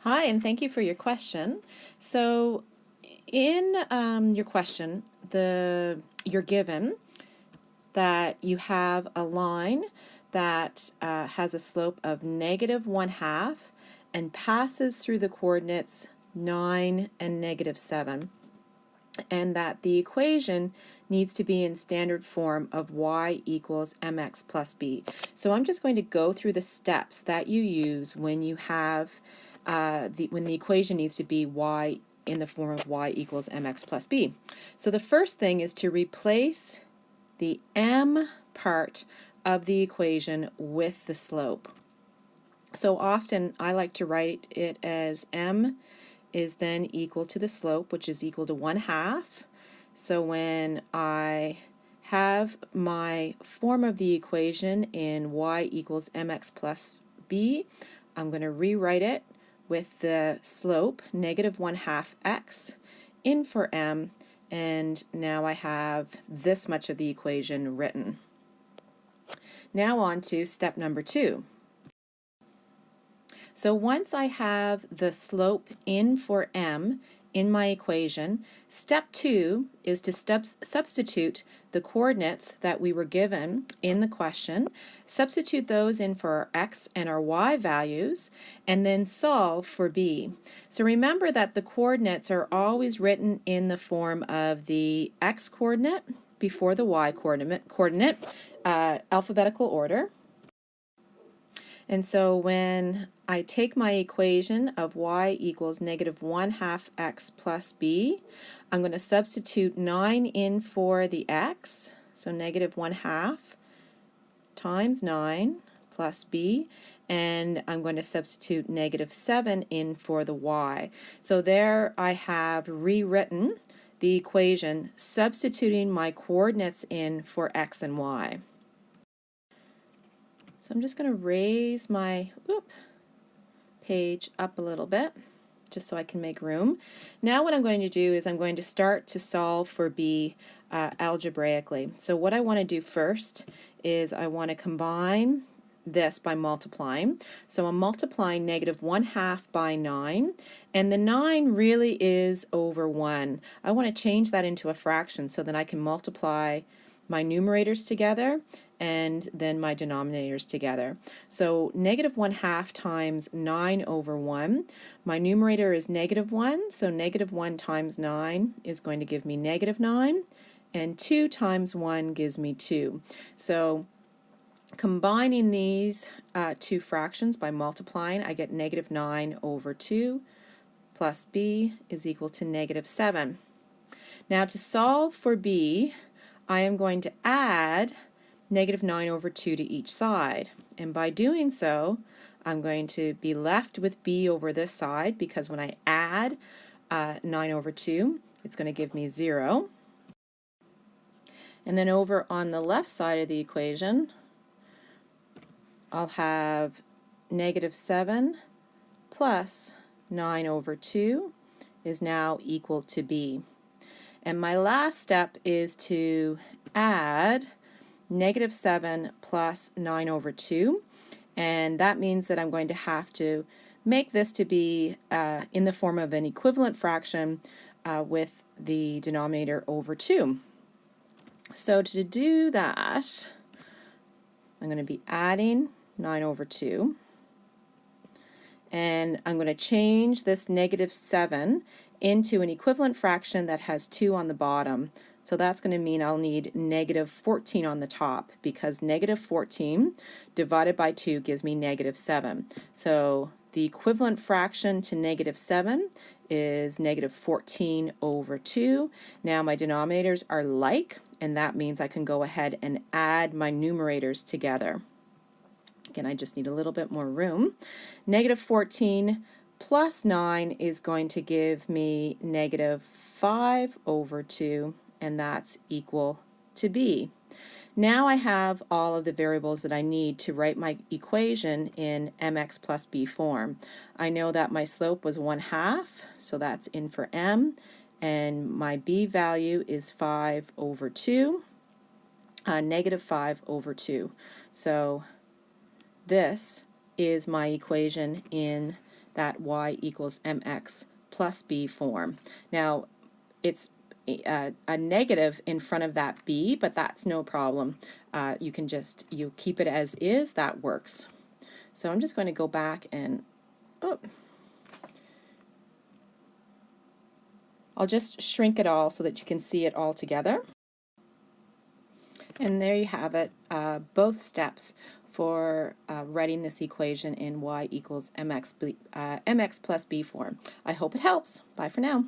Hi, and thank you for your question. So, in your question, you're given that you have a line that has a slope of -1/2 and passes through the coordinates 9 and -7, and that the equation needs to be in standard form of y equals mx plus b. So I'm just going to go through the steps that you use when you have when the equation needs to be y in the form of y equals mx plus b. So the first thing is to replace the m part of the equation with the slope. So often I like to write it as m is then equal to the slope, which is equal to 1/2. So when I have my form of the equation in y equals mx plus b, I'm going to rewrite it with the slope -1/2 x in for m, and now I have this much of the equation written. Now on to step number 2. So once I have the slope in for m in my equation, step 2 is to substitute the coordinates that we were given in the question, substitute those in for our x and our y values, and then solve for b. So remember that the coordinates are always written in the form of the x coordinate before the y coordinate, alphabetical order. And so when I take my equation of y equals -1/2 x plus b, I'm going to substitute 9 in for the x, so -1/2 times 9 plus b, and I'm going to substitute -7 in for the y. So there I have rewritten the equation, substituting my coordinates in for x and y. So I'm just going to raise my page up a little bit just so I can make room. Now what I'm going to do is I'm going to start to solve for b algebraically. So what I want to do first is I want to combine this by multiplying. So I'm multiplying -1/2 by 9, and the 9 really is over 1. I want to change that into a fraction so that I can multiply my numerators together and then my denominators together. So -1/2 times 9 over 1. My numerator is -1, so -1 times 9 is going to give me -9, and 2 times 1 gives me 2. So combining these two fractions by multiplying, I get -9 over 2 plus b is equal to -7. Now to solve for b, I am going to add -9 over 2 to each side, and by doing so I'm going to be left with b over this side, because when I add 9 over 2 it's going to give me 0. And then over on the left side of the equation I'll have -7 plus 9 over 2 is now equal to b. And my last step is to add -7 plus 9 over 2, and that means that I'm going to have to make this to be in the form of an equivalent fraction with the denominator over 2. So to do that, I'm going to be adding 9 over 2, and I'm going to change this -7 into an equivalent fraction that has 2 on the bottom. So that's going to mean I'll need -14 on the top, because -14 divided by 2 gives me -7. So the equivalent fraction to -7 is -14 over 2. Now my denominators are like, and that means I can go ahead and add my numerators together. Again, I just need a little bit more room. -14 plus 9 is going to give me -5 over 2, and that's equal to b. Now I have all of the variables that I need to write my equation in mx plus b form. I know that my slope was 1/2, so that's in for m, and my b value is 5 over 2, -5 over 2. So this is my equation in that y equals mx plus b form. Now, it's a negative in front of that b, but that's no problem. You can just, you keep it as is, that works. So I'm just going to go back and, oh, I'll just shrink it all so that you can see it all together. And there you have it, both steps for writing this equation in y equals mx plus b form. I hope it helps. Bye for now.